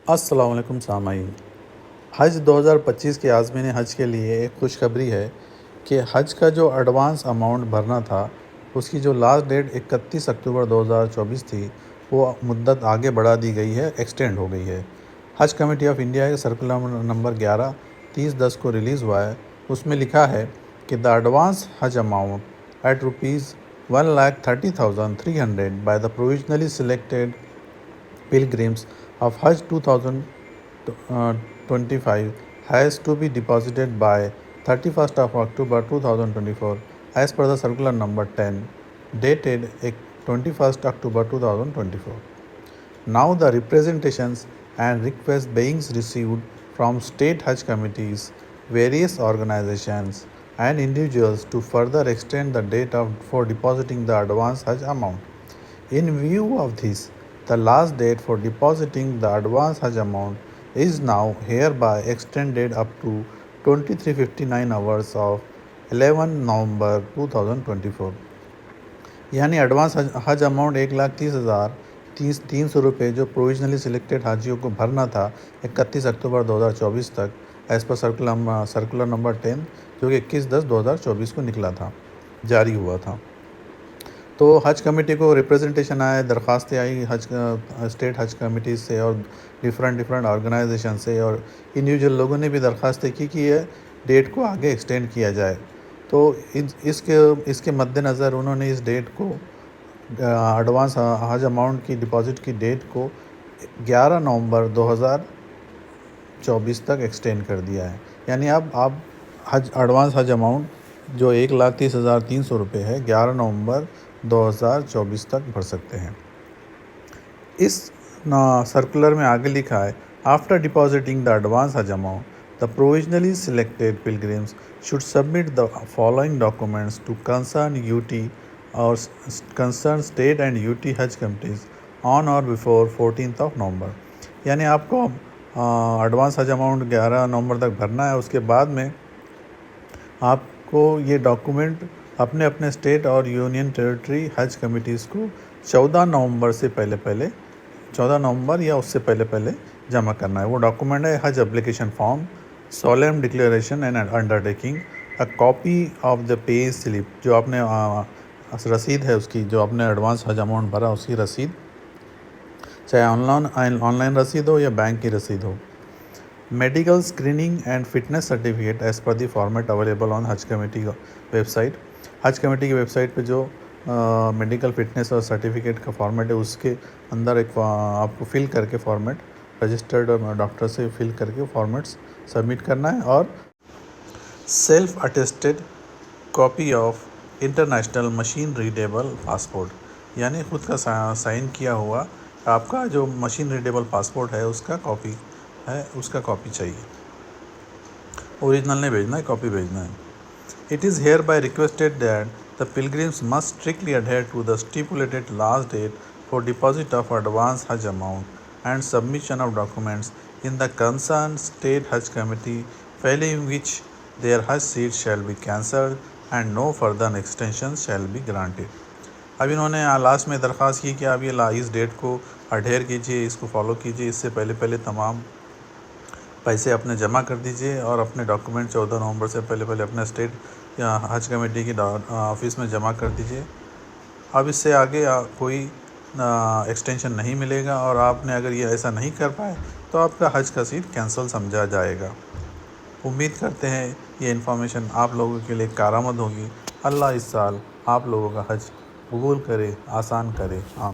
अस्सलाम वालेकुम सामाईन। हज 2025 के आज़मीन हज के लिए एक खुशखबरी है कि हज का जो एडवांस अमाउंट भरना था उसकी जो लास्ट डेट 31 अक्टूबर 2024 थी वो मुद्दत आगे बढ़ा दी गई है, एक्सटेंड हो गई है। हज कमेटी ऑफ इंडिया के सर्कुलर नंबर 11 30/10 को रिलीज़ हुआ है। उसमें लिखा है कि the advance Haj amount at ₹1,30,300 by the provisionally selected pilgrims of Hajj 2025 has to be deposited by 31st of October 2024 as per the circular number 10 dated 21st October 2024. Now the representations and requests being received from state Hajj committees, various organizations and individuals to further extend the date for depositing the advance Hajj amount. In view of this, the last date for depositing the advance Hajj amount is now hereby extended up to 23:59 hours of 11 November 2024। यानी advance Haj amount 1,30,300 रुपये जो provisionally selected हाजियों को भरना था 31 अक्टूबर 2024 तक as per circular number 10 जो कि 21/10/2024 को निकला था, जारी हुआ था। तो हज कमेटी को रिप्रेजेंटेशन आए, दरख्वास्तें आई स्टेट हज कमेटी से और डिफरेंट ऑर्गेनाइजेशन से, और इंडिविजुअल लोगों ने भी दरख्वास्तें की कि ये डेट को आगे एक्सटेंड किया जाए। तो इसके मद्देनज़र उन्होंने इस डेट को एडवांस हज अमाउंट की डिपॉज़िट की डेट को 11 नवंबर 2024 तक एक्सटेंड कर दिया है। यानी अब आप एडवांस हज अमाउंट जो 1,30,300 रुपये है 11 नवंबर 2024 तक भर सकते हैं। इस सर्कुलर में आगे लिखा है, after depositing the advance Haj amount the provisionally selected pilgrims should submit the following documents to concern UT और concern state and UT Haj committees on और बिफोर 14 नवंबर। यानी आपको एडवांस हज अमाउंट 11 नवंबर तक भरना है। उसके बाद में आपको ये डॉक्यूमेंट अपने अपने स्टेट और यूनियन टेरिटरी हज कमिटीज़ को 14 नवंबर से पहले 14 नवंबर या उससे पहले जमा करना है। वो डॉक्यूमेंट है हज application form, solemn declaration and undertaking, a copy of the pay slip जो आपने रसीद है उसकी, जो आपने एडवांस हज अमाउंट भरा उसकी रसीद, चाहे ऑनलाइन रसीद हो या बैंक की रसीद हो, medical screening and fitness certificate as per the format available on हज कमेटी वेबसाइट। हज कमेटी की वेबसाइट पे जो मेडिकल फिटनेस और सर्टिफिकेट का फॉर्मेट है उसके अंदर एक आपको फिल करके फॉर्मेट रजिस्टर्ड डॉक्टर से फिल करके फॉर्मेट्स सबमिट करना है, और self attested copy of international machine readable passport, यानी ख़ुद का साइन किया हुआ आपका जो मशीन रीडेबल पासपोर्ट है उसका कॉपी चाहिए। ओरिजिनल नहीं भेजना है, कॉपी भेजना है। It is hereby requested that the pilgrims must strictly adhere to the stipulated last date for deposit of advance Hajj amount and submission of documents in the concerned state Hajj committee, failing which their Hajj seats shall be cancelled and no further extension shall be granted। अब इन्होंने last में दरख्वास्त की कि आप ये इस date को अडेयर कीजिए, इसको फॉलो कीजिए, इससे पहले तमाम पैसे अपने जमा कर दीजिए और अपने डॉक्यूमेंट 14 नवंबर से पहले अपने स्टेट या हज कमेटी की ऑफिस में जमा कर दीजिए। अब इससे आगे कोई एक्सटेंशन नहीं मिलेगा, और आपने अगर ये ऐसा नहीं कर पाए तो आपका हज का सीट कैंसिल समझा जाएगा। उम्मीद करते हैं ये इन्फॉर्मेशन आप लोगों के लिए कारआमद होगी। अल्लाह इस साल आप लोगों का हज कबूल करे, आसान करे।